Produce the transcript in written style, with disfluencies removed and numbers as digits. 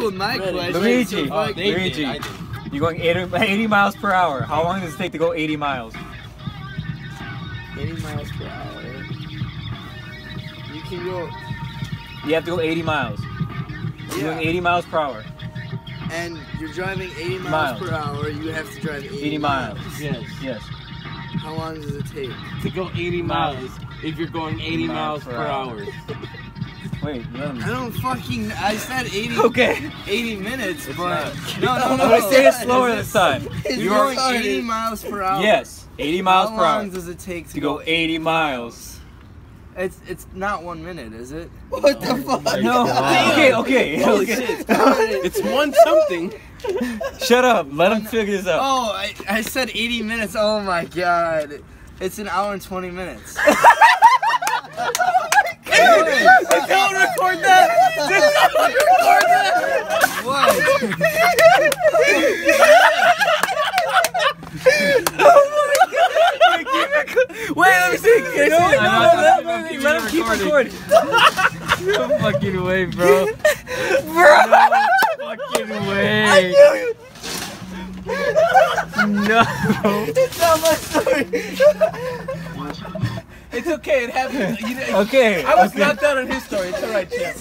with my question. Luigi, Luigi, you're going 80 miles per hour. How long does it take to go 80 miles? 80 miles per hour. You can go. You have to go 80 miles. You're going 80 miles per hour. And you're driving 80 miles per hour. You have to drive 80 miles. Yes. How long does it take? To go 80 miles if you're going 80 miles per hour. Wait, I don't fucking. I said 80. Okay. 80 minutes, but no. I'm gonna say it slower this time. You're going 80 miles per hour. Yes, 80 miles per hour. How long does it take to go 80 miles? It's not 1 minute, is it? What the fuck? No. Okay. It's one something. Shut up. Let him figure this out. Oh, I said 80 minutes. Oh my god. It's an hour and 20 minutes. Don't record that! Don't record that! What? Wait, let me see. Let him keep recording. No fucking way, bro. Bro. No fucking way. No. It's not my story. It's okay. It happened. Okay. I was not done on his story. It's alright, Chip.